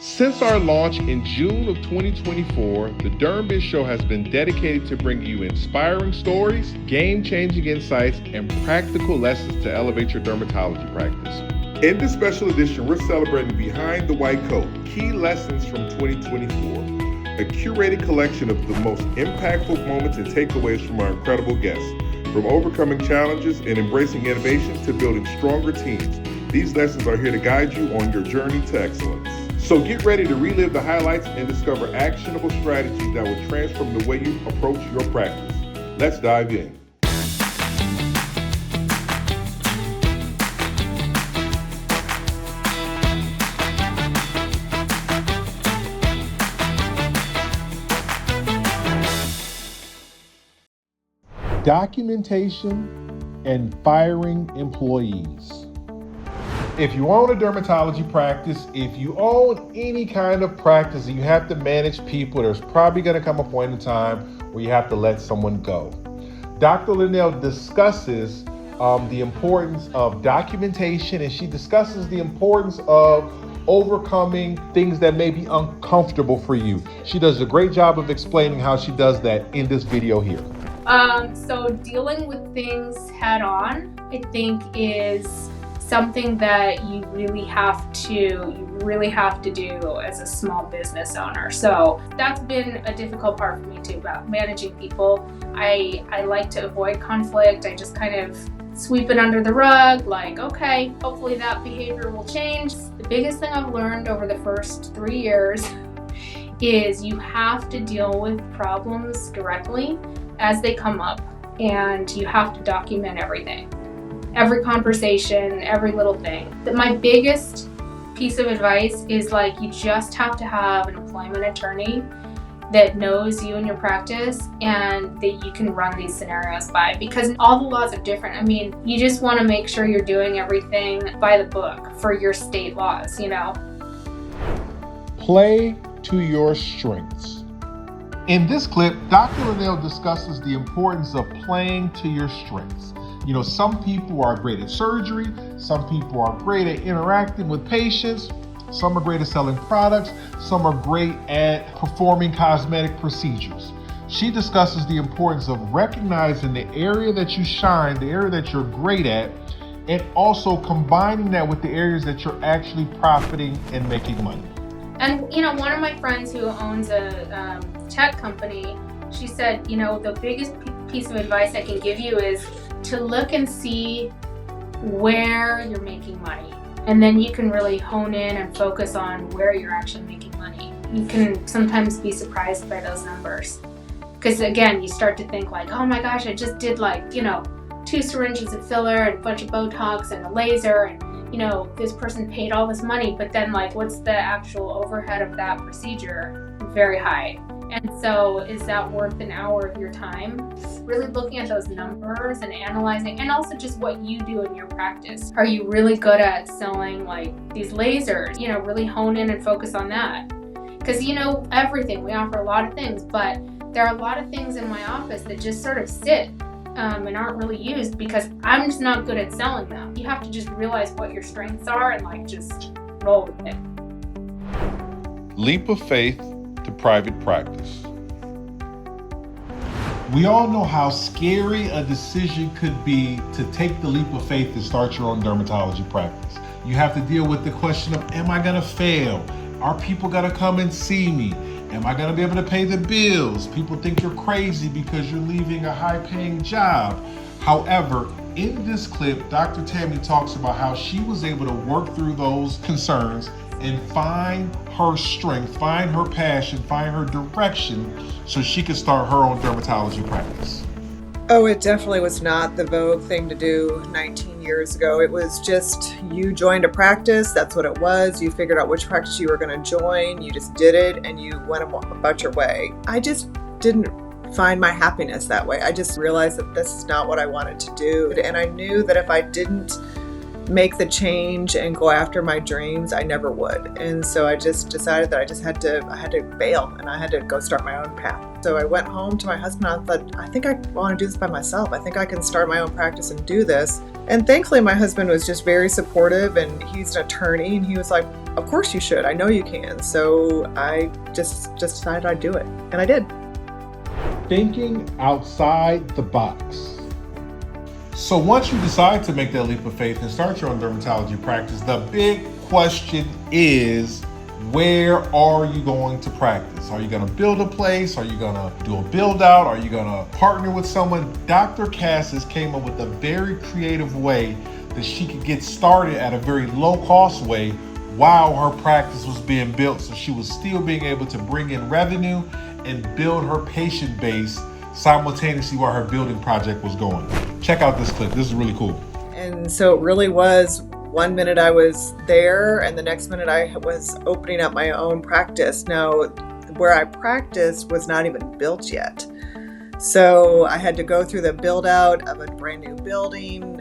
Since our launch in June of 2024, the Dermbiz Show has been dedicated to bring you inspiring stories, game-changing insights, and practical lessons to elevate your dermatology practice. In this special edition, we're celebrating Behind the White Coat, Key Lessons from 2024, a curated collection of the most impactful moments and takeaways from our incredible guests. From overcoming challenges and embracing innovations to building stronger teams, these lessons are here to guide you on your journey to excellence. So get ready to relive the highlights and discover actionable strategies that will transform the way you approach your practice. Let's dive in. Documentation and firing employees. If you own a dermatology practice, if you own any kind of practice and you have to manage people, there's probably going to come a point in time where you have to let someone go. Dr. Linnell discusses the importance of documentation, and she discusses the importance of overcoming things that may be uncomfortable for you. She does a great job of explaining how she does that in this video here. So dealing with things head on, I think, is something that you really have to do as a small business owner. So that's been a difficult part for me too, about managing people. I like to avoid conflict. I just kind of sweep it under the rug, like, okay, hopefully that behavior will change. The biggest thing I've learned over the first 3 years is you have to deal with problems directly as they come up, and you have to document everything. Every conversation, every little thing. My biggest piece of advice is, like, you just have to have an employment attorney that knows you and your practice and that you can run these scenarios by, because all the laws are different. I mean, you just want to make sure you're doing everything by the book for your state laws, you know? Play to your strengths. In this clip, Dr. Linnell discusses the importance of playing to your strengths. You know, some people are great at surgery, some people are great at interacting with patients, some are great at selling products, some are great at performing cosmetic procedures. She discusses the importance of recognizing the area that you shine, the area that you're great at, and also combining that with the areas that you're actually profiting and making money. And, you know, one of my friends who owns a tech company, she said, you know, the biggest piece of advice I can give you is to look and see where you're making money. And then you can really hone in and focus on where you're actually making money. You can sometimes be surprised by those numbers. Because again, you start to think like, oh my gosh, I just did, like, you know, 2 syringes of filler and a bunch of Botox and a laser, and, you know, this person paid all this money, but then, like, what's the actual overhead of that procedure? Very high. And so is that worth an hour of your time? Really looking at those numbers and analyzing, and also just what you do in your practice. Are you really good at selling, like, these lasers? You know, really hone in and focus on that. Because, you know, everything, we offer a lot of things, but there are a lot of things in my office that just sort of sit and aren't really used because I'm just not good at selling them. You have to just realize what your strengths are and, like, just roll with it. Leap of faith to private practice. We all know how scary a decision could be to take the leap of faith and start your own dermatology practice. You have to deal with the question of, am I gonna fail? Are people gonna come and see me? Am I gonna be able to pay the bills? People think you're crazy because you're leaving a high-paying job. However, in this clip, Dr. Tami talks about how she was able to work through those concerns and find her strength, find her passion, find her direction so she could start her own dermatology practice. Oh, it definitely was not the vogue thing to do 19 years ago. It was just, you joined a practice, that's what it was. You figured out which practice you were going to join, you just did it, and you went about your way. I just didn't find my happiness that way. I just realized that this is not what I wanted to do. And I knew that if I didn't make the change and go after my dreams, I never would. And so I just decided that I had to bail and I had to go start my own path. So I went home to my husband and I thought, I think I want to do this by myself. I think I can start my own practice and do this. And thankfully my husband was just very supportive, and he's an attorney, and he was like, of course you should. I know you can. So I just decided I'd do it. And I did. Thinking outside the box. So once you decide to make that leap of faith and start your own dermatology practice, the big question is, where are you going to practice? Are you going to build a place? Are you going to do a build out? Are you going to partner with someone? Dr. Cassis came up with a very creative way that she could get started at a very low cost way while her practice was being built. So she was still being able to bring in revenue and build her patient base simultaneously while her building project was going. Check out this clip. This is really cool. And so it really was, one minute I was there and the next minute I was opening up my own practice. Now, where I practiced was not even built yet. So I had to go through the build out of a brand new building,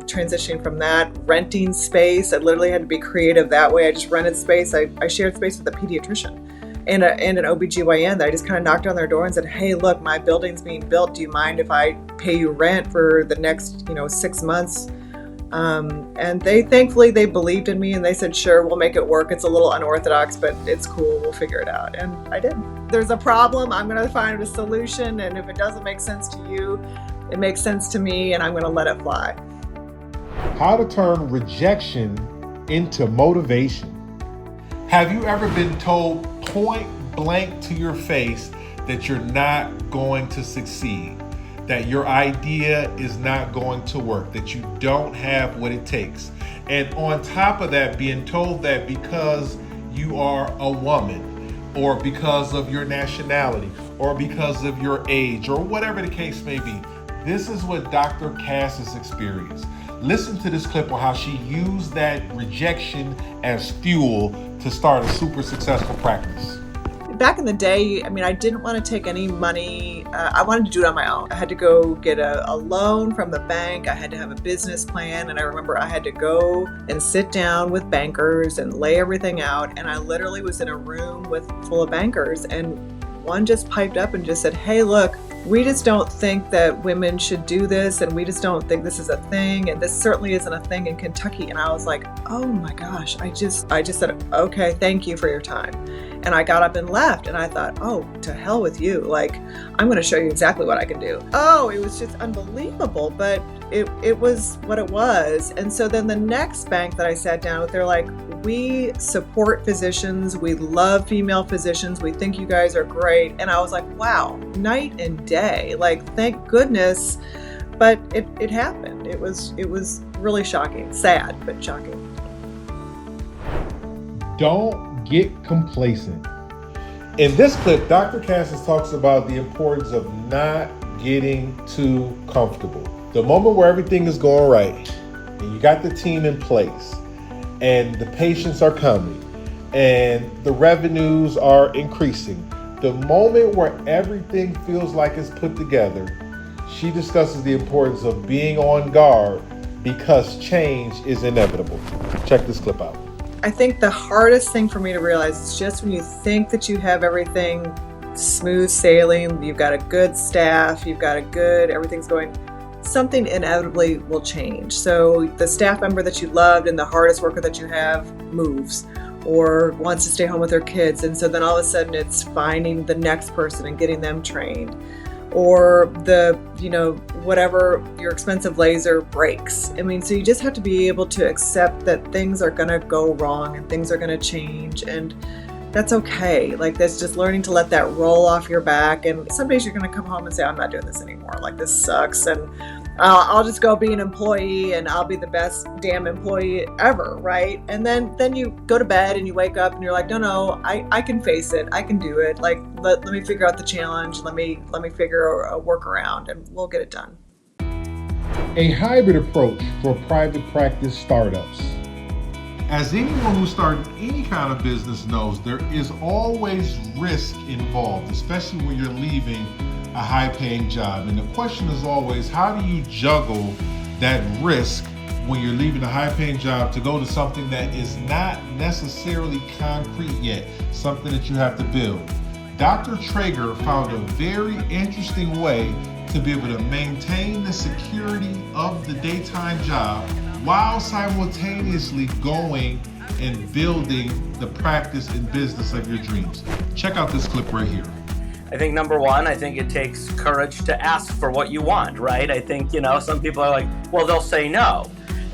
transitioning from that, renting space. I literally had to be creative that way. I just rented space. I shared space with a pediatrician and an OBGYN that I just kind of knocked on their door and said, hey, look, my building's being built. Do you mind if I pay you rent for the next, 6 months? And thankfully they believed in me and they said, sure, we'll make it work. It's a little unorthodox, but it's cool. We'll figure it out. And I did. There's a problem. I'm going to find a solution. And if it doesn't make sense to you, it makes sense to me, and I'm going to let it fly. How to turn rejection into motivation. Have you ever been told point blank to your face that you're not going to succeed? That your idea is not going to work, that you don't have what it takes. And on top of that, being told that because you are a woman, or because of your nationality, or because of your age, or whatever the case may be. This is what Dr. Cassis experienced. Listen to this clip on how she used that rejection as fuel to start a super successful practice. Back in the day, I didn't want to take any money. I wanted to do it on my own. I had to go get a loan from the bank. I had to have a business plan. And I remember I had to go and sit down with bankers and lay everything out. And I literally was in a room full of bankers. And one just piped up and just said, hey, look, we just don't think that women should do this. And we just don't think this is a thing. And this certainly isn't a thing in Kentucky. And I was like, oh my gosh, I just said, okay, thank you for your time. And I got up and left, and I thought, oh, to hell with you. Like, I'm going to show you exactly what I can do. Oh, it was just unbelievable, but it was what it was. And so then the next bank that I sat down with, they're like, we support physicians. We love female physicians. We think you guys are great. And I was like, wow, night and day. Like, thank goodness. But it happened. It was really shocking. Sad, but shocking. Don't get complacent. In this clip, Dr. Cassis talks about the importance of not getting too comfortable. The moment where everything is going right, and you got the team in place, and the patients are coming, and the revenues are increasing, the moment where everything feels like it's put together, she discusses the importance of being on guard because change is inevitable. Check this clip out. I think the hardest thing for me to realize is just when you think that you have everything smooth sailing, you've got a good staff, everything's going, something inevitably will change. So the staff member that you loved and the hardest worker that you have moves or wants to stay home with their kids. And so then all of a sudden it's finding the next person and getting them trained. Or whatever, your expensive laser breaks. So you just have to be able to accept that things are going to go wrong and things are going to change, and that's okay. Like, that's just learning to let that roll off your back. And some days you're going to come home and say, I'm not doing this anymore. Like, this sucks. And I'll just go be an employee and I'll be the best damn employee ever, right? And then you go to bed and you wake up and you're like, no, I can face it. I can do it. Like, let me figure out the challenge. Let me figure a workaround and we'll get it done. A hybrid approach for private practice startups. As anyone who started any kind of business knows, there is always risk involved, especially when you're leaving a high-paying job. And the question is always, how do you juggle that risk when you're leaving a high-paying job to go to something that is not necessarily concrete yet, something that you have to build. Dr. Treyger found a very interesting way to be able to maintain the security of the daytime job while simultaneously going and building the practice and business of your dreams. Check out this clip right here. I think number one, I think it takes courage to ask for what you want, right? I think, some people are like, well, they'll say no.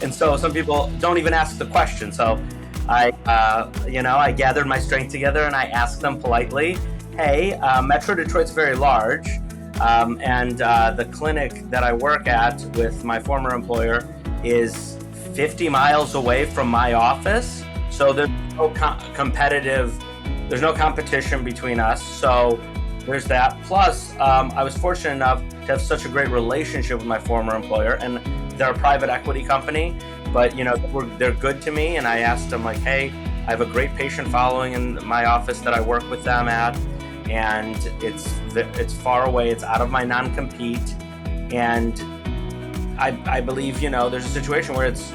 And so some people don't even ask the question. So I gathered my strength together and I asked them politely, hey, Metro Detroit's very large. And the clinic that I work at with my former employer is 50 miles away from my office. So there's no there's no competition between us. So there's that. Plus, I was fortunate enough to have such a great relationship with my former employer, and they're a private equity company, but they're good to me. And I asked them like, hey, I have a great patient following in my office that I work with them at, and it's far away. It's out of my non-compete, and I believe there's a situation where it's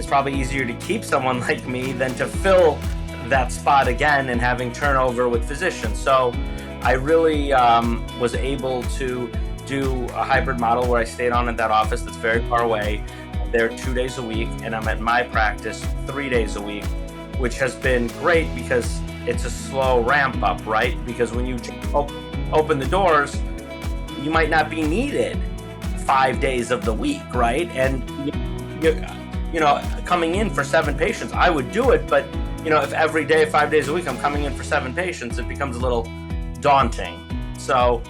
probably easier to keep someone like me than to fill that spot again and having turnover with physicians. So I really was able to do a hybrid model where I stayed on at that office that's very far away. I'm there 2 days a week, and I'm at my practice 3 days a week, which has been great because it's a slow ramp up, right? Because when you open the doors, you might not be needed 5 days of the week, right? And coming in for 7 patients, I would do it, but if every day, 5 days a week, I'm coming in for 7 patients, it becomes a little daunting. So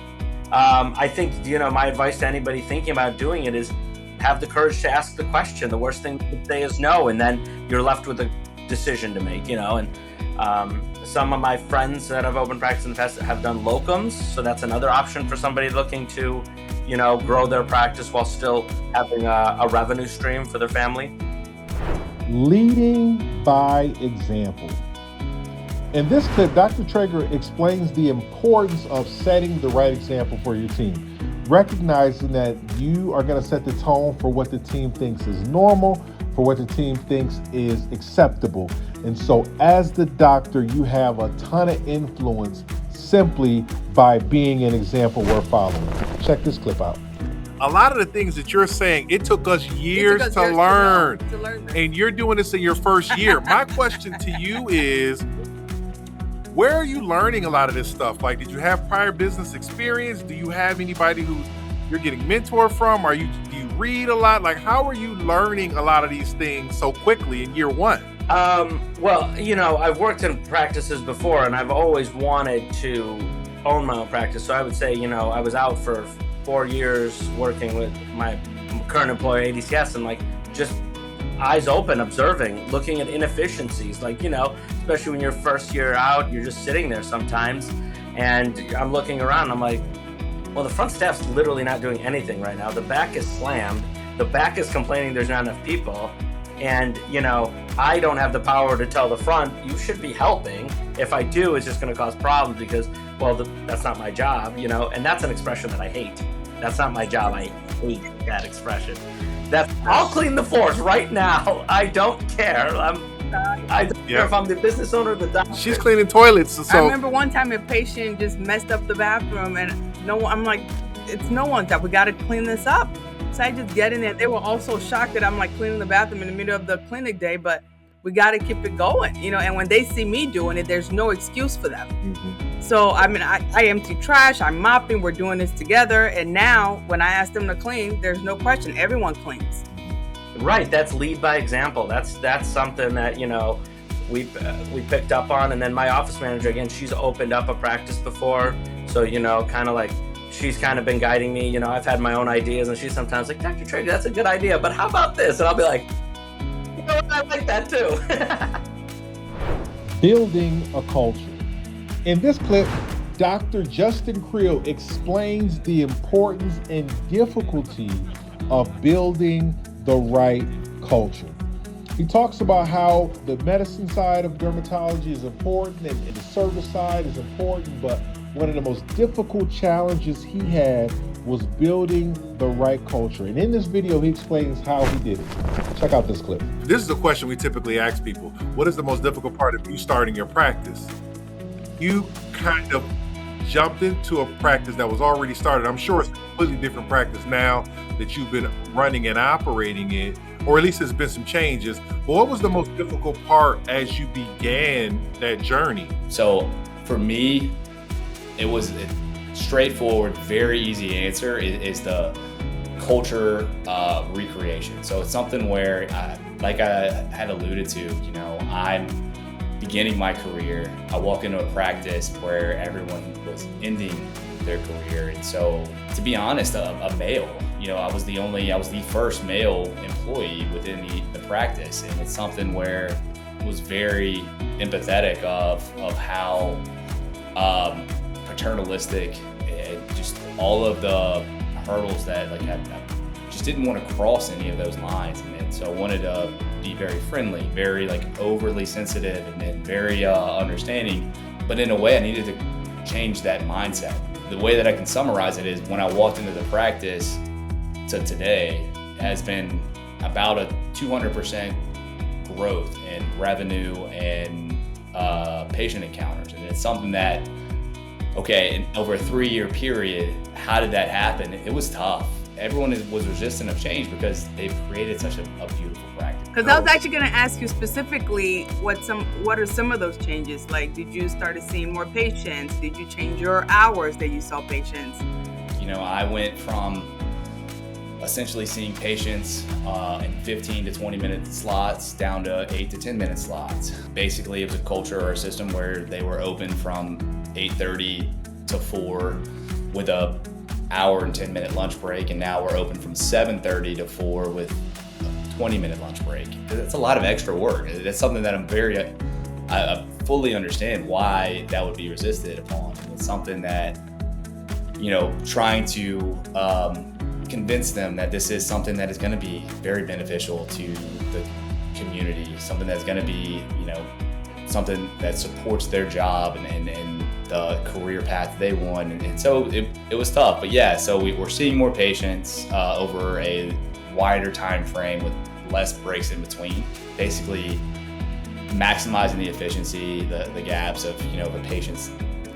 I think, my advice to anybody thinking about doing it is have the courage to ask the question. The worst thing to say is no, and then you're left with a decision to make, and some of my friends that have opened practice in the past have done locums. So that's another option for somebody looking to, grow their practice while still having a revenue stream for their family. Leading by example. In this clip, Dr. Treyger explains the importance of setting the right example for your team, recognizing that you are going to set the tone for what the team thinks is normal, for what the team thinks is acceptable. And so as the doctor, you have a ton of influence simply by being an example worth following. Check this clip out. A lot of the things that you're saying, it took us years to learn. And you're doing this in your first year. My question to you is, where are you learning a lot of this stuff? Like, did you have prior business experience? Do you have anybody who you're getting mentored from? Do you read a lot? Like, how are you learning a lot of these things so quickly in year one? Well, I've worked in practices before, and I've always wanted to own my own practice. So I would say, I was out for 4 years working with my current employer, ADCS, and just eyes open, observing, looking at inefficiencies. Especially when you're first year out, you're just sitting there sometimes, and I'm looking around, I'm like, well, the front staff's literally not doing anything right now. The back is slammed. The back is complaining there's not enough people. And, I don't have the power to tell the front, you should be helping. If I do, it's just going to cause problems because, well, that's not my job, and that's an expression that I hate. That's not my job. I hate that expression. I'll clean the floors right now. I don't care. I don't care if I'm the business owner or the doctor. She's cleaning toilets. So I remember one time a patient just messed up the bathroom, and I'm like, it's no one's job. We got to clean this up. So I just get in there. They were also shocked that I'm cleaning the bathroom in the middle of the clinic day, but we got to keep it going, and when they see me doing it, there's no excuse for them. Mm-hmm. So, I empty trash, I'm mopping, we're doing this together. And now when I ask them to clean, there's no question. Everyone cleans. Right. That's lead by example. That's something that, we picked up on. And then my office manager, again, she's opened up a practice before. So, she's kind of been guiding me. I've had my own ideas, and she's sometimes like, Dr. Treyger, that's a good idea, but how about this? And I'll be like, I like that too. Building a culture. In this clip, Dr. Justin Creel explains the importance and difficulty of building the right culture. He talks about how the medicine side of dermatology is important and the service side is important, but one of the most difficult challenges he had was building the right culture. And in this video, he explains how he did it. Check out this clip. This is a question we typically ask people. What is the most difficult part of you starting your practice? You kind of jumped into a practice that was already started. I'm sure it's a completely different practice now that you've been running and operating it, or at least there's been some changes. But what was the most difficult part as you began that journey? So for me, it was a straightforward, very easy answer is the culture recreation. So it's something where, like I had alluded to, you know, I'm beginning my career. I walk into a practice where everyone was ending their career. And so, to be honest, a male, you know, I was the first male employee within the practice. And it's something where I was very empathetic of how paternalistic and just all of the hurdles that like I just didn't want to cross any of those lines. And so I wanted to be very friendly, very like overly sensitive and very understanding. But in a way I needed to change that mindset. The way that I can summarize it is when I walked into the practice to today has been about a 200% growth in revenue and patient encounters. And it's something that, okay, over a 3-year period, how did that happen? It was tough. Everyone was resistant of change because they've created such a beautiful practice. Because I was actually going to ask you specifically what are some of those changes? Like, did you start seeing more patients? Did you change your hours that you saw patients? You know, I went from essentially seeing patients in 15 to 20 minute slots down to 8 to 10 minute slots. Basically, it was a culture or a system where they were open from 8:30 to 4 with a hour and 10 minute lunch break, and now we're open from 7:30 to 4 with a 20-minute lunch break. That's a lot of extra work. That's something that I fully understand why that would be resisted upon. It's something that, you know, trying to convince them that this is something that is going to be very beneficial to the community, something that's going to be, you know, something that supports their job and the career path they want. And so it was tough, but yeah, so we're seeing more patients over a wider time frame with less breaks in between, basically maximizing the efficiency, the gaps of, you know, if a patient's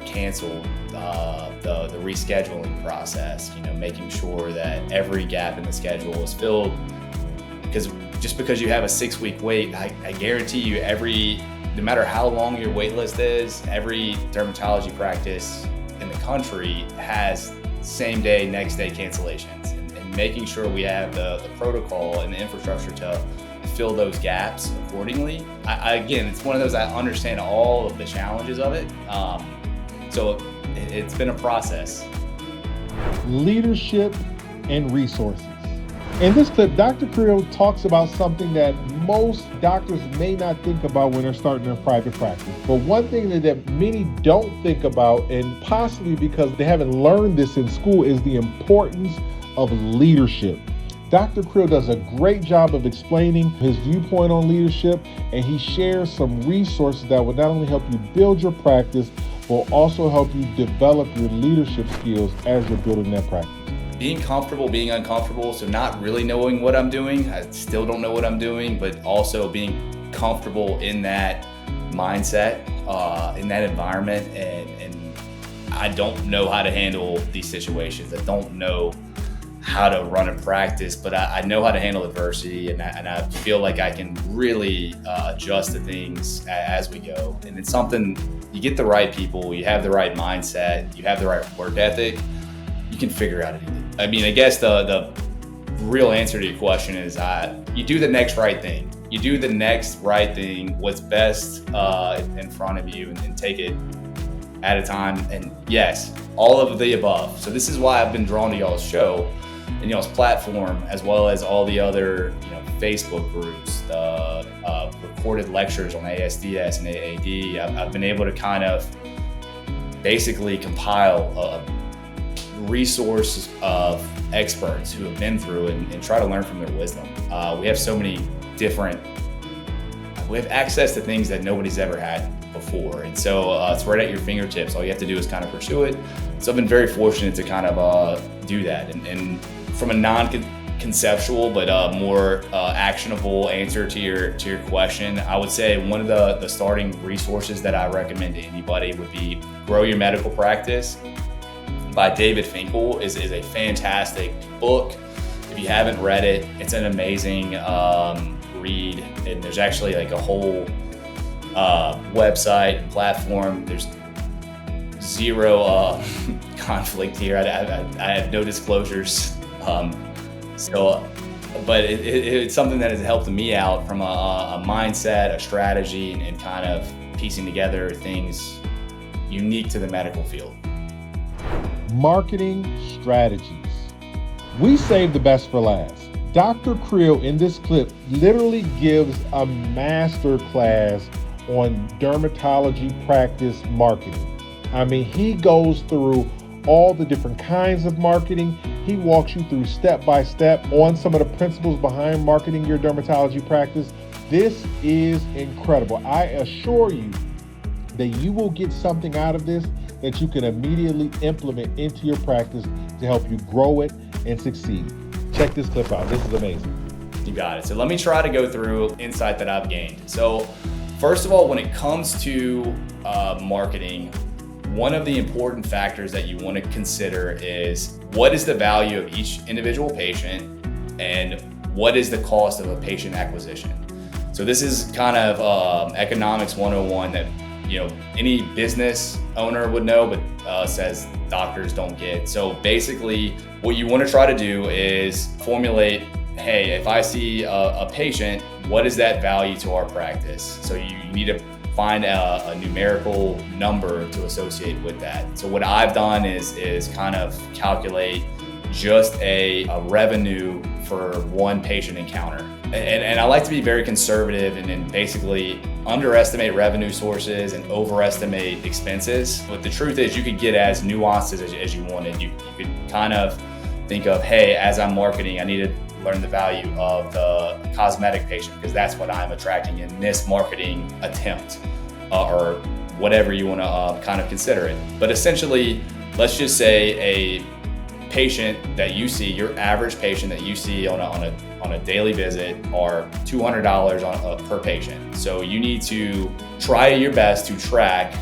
canceled, the rescheduling process, you know, making sure that every gap in the schedule is filled. Because just because you have a 6-week wait, I guarantee you no matter how long your wait list is, every dermatology practice in the country has same day, next day cancellations. And making sure we have the protocol and the infrastructure to fill those gaps accordingly. Again, it's one of those, I understand all of the challenges of it. So it's been a process. Leadership and resources. In this clip, Dr. Creel talks about something that most doctors may not think about when they're starting their private practice. But one thing that many don't think about, and possibly because they haven't learned this in school, is the importance of leadership. Dr. Creel does a great job of explaining his viewpoint on leadership, and he shares some resources that will not only help you build your practice, but will also help you develop your leadership skills as you're building that practice. Being comfortable, being uncomfortable, so not really knowing what I'm doing. I still don't know what I'm doing, but also being comfortable in that mindset, in that environment, and I don't know how to handle these situations. I don't know how to run a practice, but I know how to handle adversity, and I feel like I can really adjust to things as we go. And it's something, you get the right people, you have the right mindset, you have the right work ethic, you can figure out anything. I mean, I guess the real answer to your question is you do the next right thing. You do the next right thing, what's best in front of you, and take it at a time. And yes, all of the above. So this is why I've been drawn to y'all's show and y'all's platform, as well as all the other, you know, Facebook groups, the recorded lectures on ASDS and AAD. I've been able to kind of basically compile a resource of experts who have been through and try to learn from their wisdom. We have so many we have access to things that nobody's ever had before. And so it's right at your fingertips. All you have to do is kind of pursue it. So I've been very fortunate to kind of do that. And from a conceptual but more actionable answer to your question, I would say one of the starting resources that I recommend to anybody would be Grow Your Medical Practice by David Finkel. Is a fantastic book. If you haven't read it, it's an amazing read, and there's actually like a whole website and platform. There's zero conflict here. I have no disclosures. But it's something that has helped me out from a mindset, a strategy, and kind of piecing together things unique to the medical field. Marketing strategies. We save the best for last. Dr. Creel in this clip literally gives a master class on dermatology practice marketing. I mean, he goes through all the different kinds of marketing. He walks you through step by step on some of the principles behind marketing your dermatology practice. This is incredible. I assure you that you will get something out of this that you can immediately implement into your practice to help you grow it and succeed. Check this clip out. This is amazing. You got it. So let me try to go through insight that I've gained. So first of all, when it comes to marketing, one of the important factors that you want to consider is what is the value of each individual patient and what is the cost of a patient acquisition. So this is kind of economics 101 that any business owner would know, but says doctors don't get. So basically what you want to try to do is formulate, hey, if I see a patient, what is that value to our practice? So you need to find a numerical number to associate with that. So what I've done is kind of calculate just a revenue for one patient encounter. And I like to be very conservative and basically underestimate revenue sources and overestimate expenses. But the truth is you could get as nuanced as you wanted. You could kind of think of, hey, as I'm marketing, I need to learn the value of the cosmetic patient because that's what I'm attracting in this marketing attempt or whatever you want to kind of consider it. But essentially, let's just say a patient that you see, your average patient that you see on a daily visit are $200 per patient. So you need to try your best to track,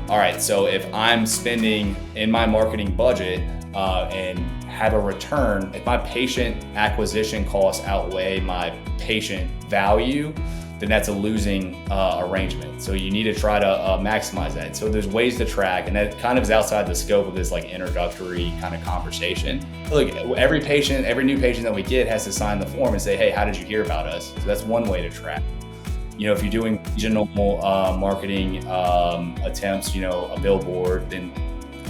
all right, so if I'm spending in my marketing budget and have a return, if my patient acquisition costs outweigh my patient value, then that's a losing arrangement. So you need to try to maximize that. So there's ways to track, and that kind of is outside the scope of this like introductory kind of conversation. Look, every new patient that we get has to sign the form and say, hey, how did you hear about us? So that's one way to track. If you're doing regional marketing attempts, a billboard, then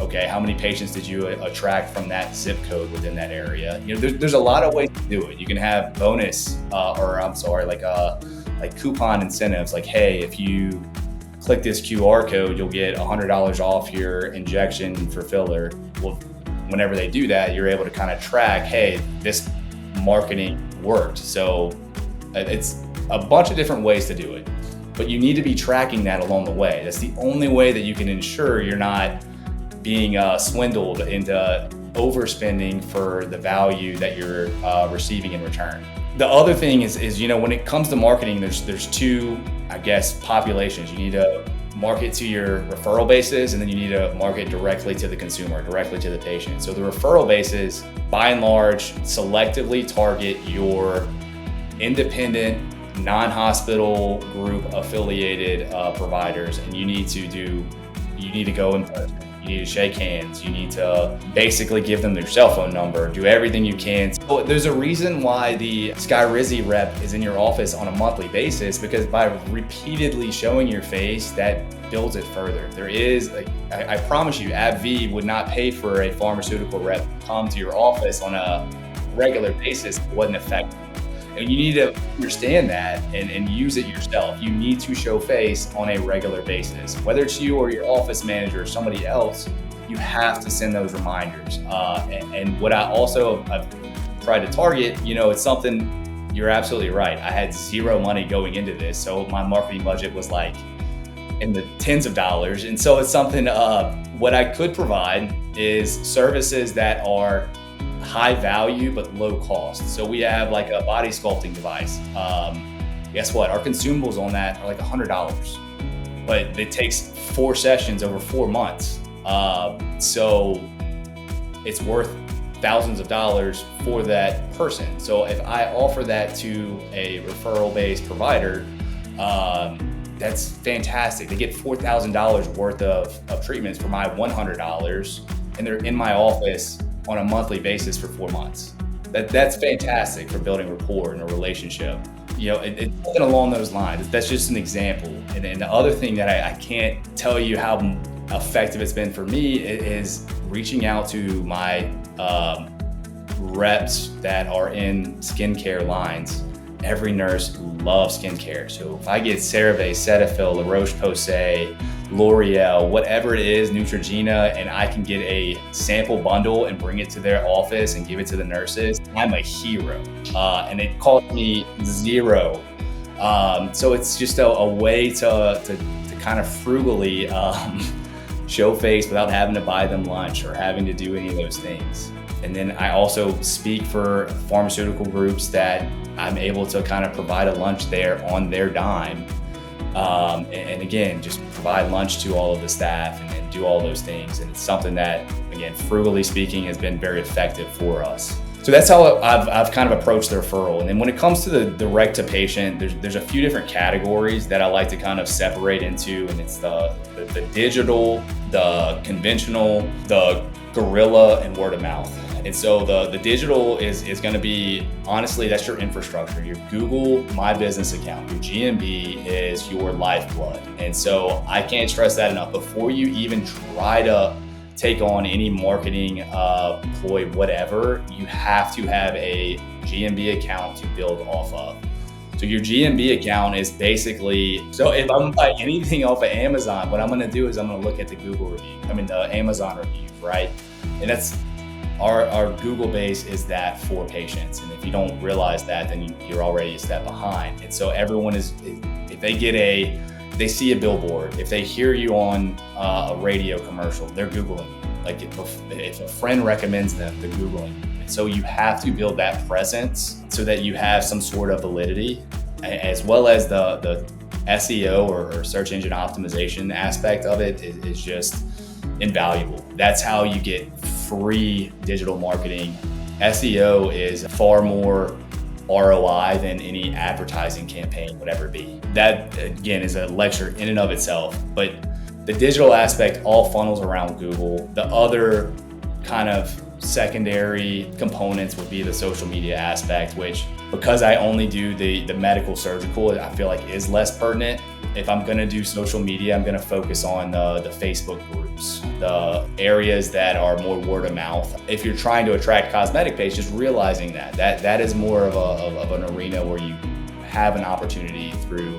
okay, how many patients did you attract from that zip code within that area? There's a lot of ways to do it. You can have bonus, like coupon incentives, like, hey, if you click this QR code, you'll get $100 off your injection for filler. Well, whenever they do that, you're able to kind of track, hey, this marketing worked. So it's a bunch of different ways to do it, but you need to be tracking that along the way. That's the only way that you can ensure you're not being swindled into overspending for the value that you're receiving in return. The other thing is when it comes to marketing, there's two, I guess, populations. You need to market to your referral bases, and then you need to market directly to the consumer, directly to the patient. So the referral bases, by and large, selectively target your independent, non-hospital group affiliated providers, and you need to go in person. You need to shake hands. You need to basically give them their cell phone number, do everything you can. So there's a reason why the Skyrizi rep is in your office on a monthly basis, because by repeatedly showing your face, that builds it further. There is, I promise you, AbbVie would not pay for a pharmaceutical rep to come to your office on a regular basis if it wasn't effective. And you need to understand that and use it yourself. You need to show face on a regular basis. Whether it's you or your office manager or somebody else, you have to send those reminders. And what I've tried to target, it's something, you're absolutely right. I had zero money going into this. So my marketing budget was like in the tens of dollars. And so it's something, what I could provide is services that are high value but low cost. So we have like a body sculpting device. Guess what? Our consumables on that are like $100, but it takes 4 sessions over 4 months. So it's worth thousands of dollars for that person. So if I offer that to a referral-based provider, that's fantastic. They get $4,000 worth of treatments for my $100, and they're in my office on a monthly basis for 4 months. That's fantastic for building rapport and a relationship. It's something along those lines. That's just an example. And then the other thing that I can't tell you how effective it's been for me is reaching out to my reps that are in skincare lines. Every nurse loves skincare. So if I get CeraVe, Cetaphil, La Roche-Posay, L'Oreal, whatever it is, Neutrogena, and I can get a sample bundle and bring it to their office and give it to the nurses, I'm a hero. And it cost me $0. So it's just a way to kind of frugally show face without having to buy them lunch or having to do any of those things. And then I also speak for pharmaceutical groups that I'm able to kind of provide a lunch there on their dime. And again, just provide lunch to all of the staff and do all those things. And it's something that, again, frugally speaking, has been very effective for us. So that's how I've kind of approached the referral. And then when it comes to the direct to patient, there's a few different categories that I like to kind of separate into. And it's the digital, the conventional, the guerrilla, and word of mouth. And so the digital is going to be, honestly, that's your infrastructure. Your Google My Business account, your GMB is your lifeblood. And so I can't stress that enough. Before you even try to take on any marketing ploy, whatever, you have to have a GMB account to build off of. So your GMB account is basically, so if I'm buying anything off of Amazon, what I'm going to do is I'm going to look at the the Amazon reviews, right? And that's our Google base is that for patients. And if you don't realize that, then you're already a step behind. And so everyone is, if they see a billboard, if they hear you on a radio commercial, they're Googling you. Like if a friend recommends them, they're Googling you. And so you have to build that presence so that you have some sort of validity, as well as the SEO or search engine optimization aspect of it is just invaluable. That's how you get free digital marketing. SEO is far more ROI than any advertising campaign would ever be. That, again, is a lecture in and of itself. But the digital aspect all funnels around Google. The other kind of secondary components would be the social media aspect, which, because I only do the medical surgical, I feel like is less pertinent. If I'm going to do social media, I'm going to focus on the Facebook groups, the areas that are more word of mouth. If you're trying to attract cosmetic patients, just realizing that is more of an arena where you have an opportunity through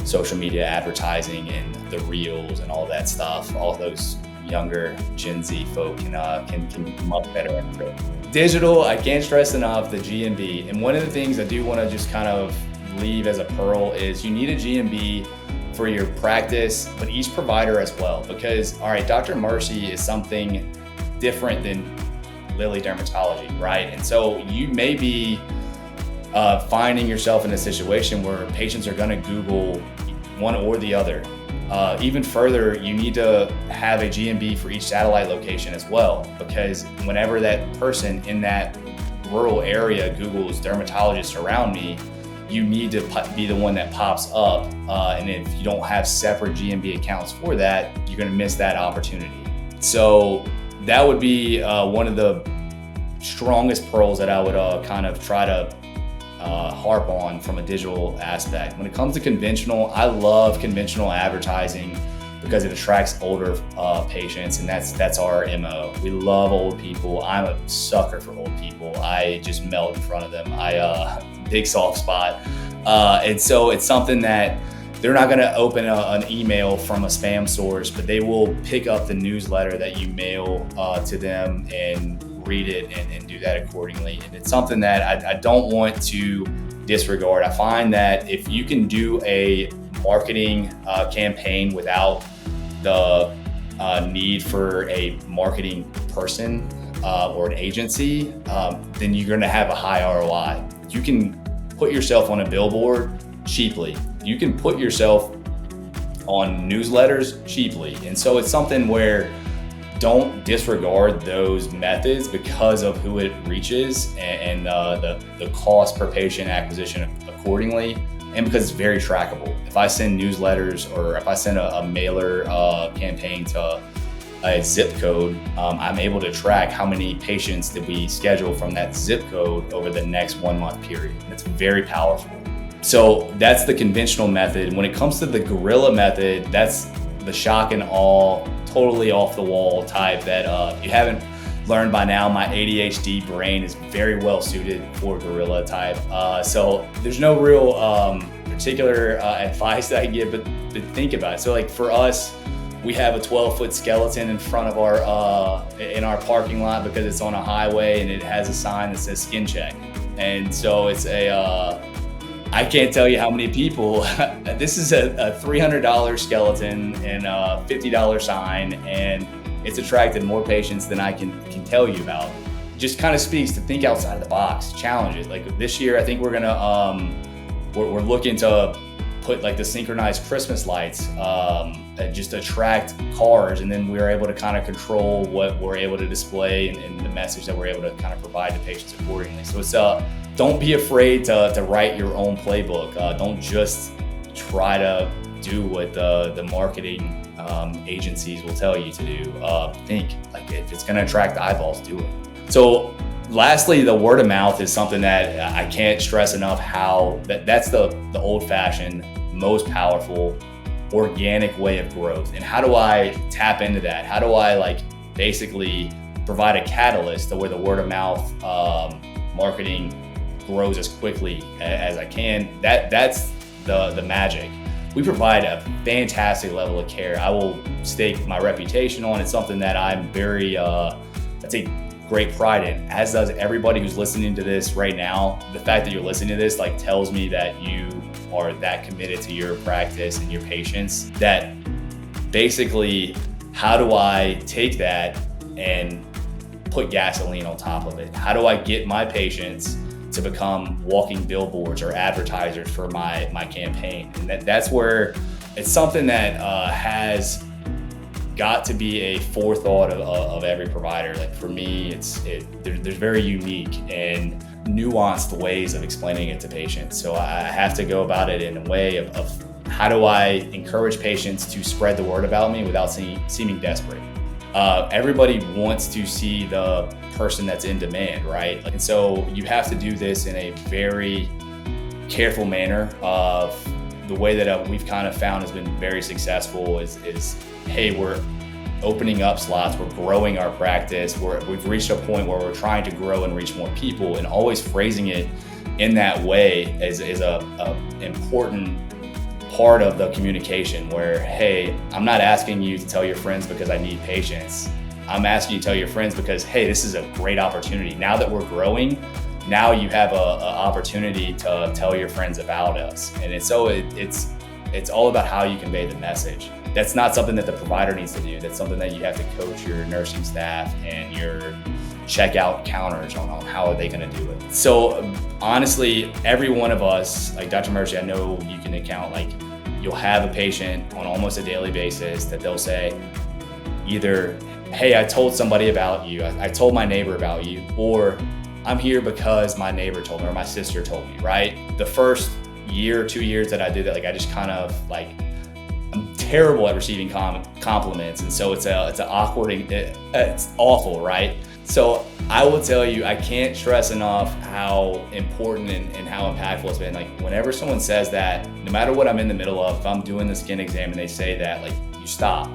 social media advertising and the reels and all that stuff. All those younger Gen Z folk can come up better at it. Digital, I can't stress enough the GMB. And one of the things I do want to just kind of leave as a pearl is you need a GMB for your practice, but each provider as well. Because, all right, Dr. Mercy is something different than Lilly Dermatology, right? And so you may be finding yourself in a situation where patients are going to Google one or the other. Even further, you need to have a GMB for each satellite location as well, because whenever that person in that rural area Googles dermatologists around me, you need to be the one that pops up. And if you don't have separate GMB accounts for that, you're going to miss that opportunity. So that would be one of the strongest pearls that I would kind of try to harp on from a digital aspect. When it comes to conventional, I love conventional advertising because it attracts older patients, and that's our MO. We love old people. I'm a sucker for old people. I just melt in front of them. Big soft spot. And so it's something that they're not going to open an email from a spam source, but they will pick up the newsletter that you mail to them and read it and do that accordingly. And it's something that I don't want to disregard. I find that if you can do a marketing campaign without the need for a marketing person, or an agency, then you're going to have a high ROI. You can put yourself on a billboard cheaply. You can put yourself on newsletters cheaply. And so it's something where don't disregard those methods because of who it reaches and the cost per patient acquisition accordingly, and because it's very trackable. If I send newsletters or if I send a mailer campaign to a zip code, I'm able to track how many patients did we schedule from that zip code over the next 1 month period. It's very powerful. So that's the conventional method. When it comes to the guerrilla method, that's the shock and awe, totally off the wall type that if you haven't learned by now, my ADHD brain is very well suited for guerrilla type. So there's no real particular advice that I can give, but think about it. So like for us, we have a 12-foot skeleton in front of in our parking lot because it's on a highway and it has a sign that says skin check. And so it's I can't tell you how many people, this is a $300 skeleton and a $50 sign, and it's attracted more patients than I can tell you about. Just kind of speaks to think outside of the box, challenge it. Like this year, I think we're gonna, we're looking to put like the synchronized Christmas lights, just attract cars, and then we're able to kind of control what we're able to display and the message that we're able to kind of provide to patients accordingly. So it's don't be afraid to write your own playbook. Don't just try to do what the marketing agencies will tell you to do. Think like if it's gonna attract eyeballs, do it. So lastly, the word of mouth is something that I can't stress enough how that's the old-fashioned, most powerful, organic way of growth. And how do I tap into that? How do I like basically provide a catalyst to where the word of mouth marketing grows as quickly as I can? That's the magic. We provide a fantastic level of care. I will stake my reputation on. It's something that I'm very, I take great pride in, as does everybody who's listening to this right now. The fact that you're listening to this like tells me that you are that committed to your practice and your patients, that basically, how do I take that and put gasoline on top of it? How do I get my patients to become walking billboards or advertisers for my campaign? And that's where it's something that has got to be a forethought of every provider. Like for me, there's very unique and nuanced ways of explaining it to patients. So I have to go about it in a way of how do I encourage patients to spread the word about me without seeming desperate. Everybody wants to see the person that's in demand, right? And so you have to do this in a very careful manner. Of the way that we've kind of found has been very successful is hey, we're opening up slots, we're growing our practice, we've reached a point where we're trying to grow and reach more people, and always phrasing it in that way is a important part of the communication where, hey, I'm not asking you to tell your friends because I need patients. I'm asking you to tell your friends because, hey, this is a great opportunity. Now that we're growing, now you have a opportunity to tell your friends about us. And it's all about how you convey the message. That's not something that the provider needs to do. That's something that you have to coach your nursing staff and your checkout counters on how are they going to do it. So honestly, every one of us, like Dr. Mercy, I know you can account, like you'll have a patient on almost a daily basis that they'll say either, hey, I told somebody about you, I told my neighbor about you, or I'm here because my neighbor told me or my sister told me, right? The first year, 2 years that I did that, like I just kind of like, I'm terrible at receiving compliments. And so it's awkward, it's awful, right? So I will tell you, I can't stress enough how important and how impactful it's been. Like whenever someone says that, no matter what I'm in the middle of, if I'm doing the skin exam and they say that, like you stop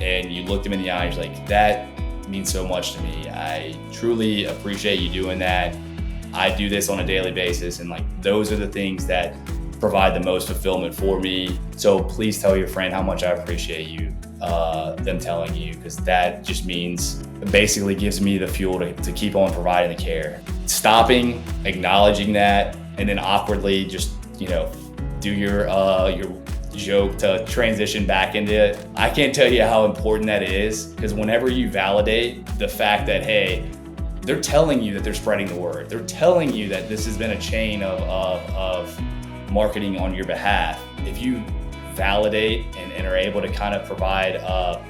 and you look them in the eye, you're like, that means so much to me. I truly appreciate you doing that. I do this on a daily basis, and like those are the things that provide the most fulfillment for me. So please tell your friend how much I appreciate you, them telling you, because that just means, it basically gives me the fuel to keep on providing the care. Stopping, acknowledging that, and then awkwardly just, do your joke to transition back into it. I can't tell you how important that is, because whenever you validate the fact that, hey, they're telling you that they're spreading the word. They're telling you that this has been a chain of marketing on your behalf. If you validate and are able to kind of provide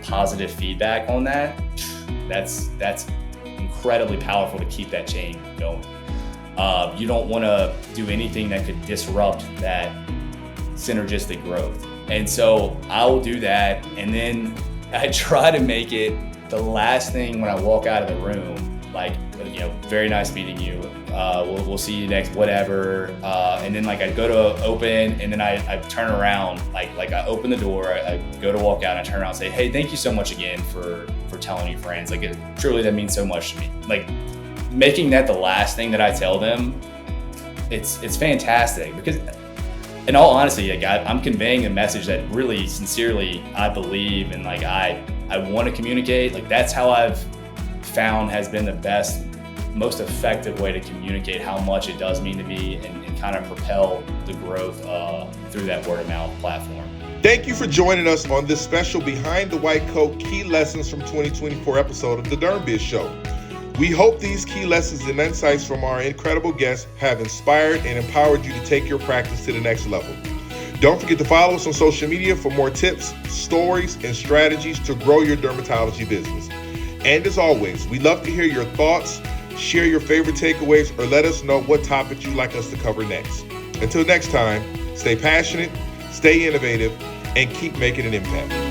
positive feedback on that, that's incredibly powerful to keep that chain going. You don't want to do anything that could disrupt that synergistic growth. And so I will do that, and then I try to make it the last thing when I walk out of the room, like, you know, very nice meeting you. We'll see you next, whatever. And then like I go to open, and then I turn around, like I open the door, I go to walk out, and I turn around and say, hey, thank you so much again for telling your friends. Like, truly, that means so much to me. Like, making that the last thing that I tell them, it's fantastic, because in all honesty, like, I'm conveying a message that really sincerely I believe, and like I want to communicate. Like, that's how I've found has been the best, most effective way to communicate how much it does mean to me, and kind of propel the growth through that word of mouth platform. Thank you for joining us on this special Behind the White Coat Key Lessons from 2024 episode of the Dermbiz Show. We hope these key lessons and insights from our incredible guests have inspired and empowered you to take your practice to the next level. Don't forget to follow us on social media for more tips, stories, and strategies to grow your dermatology business. And as always, we love to hear your thoughts, share your favorite takeaways, or let us know what topics you'd like us to cover next. Until next time, stay passionate, stay innovative, and keep making an impact.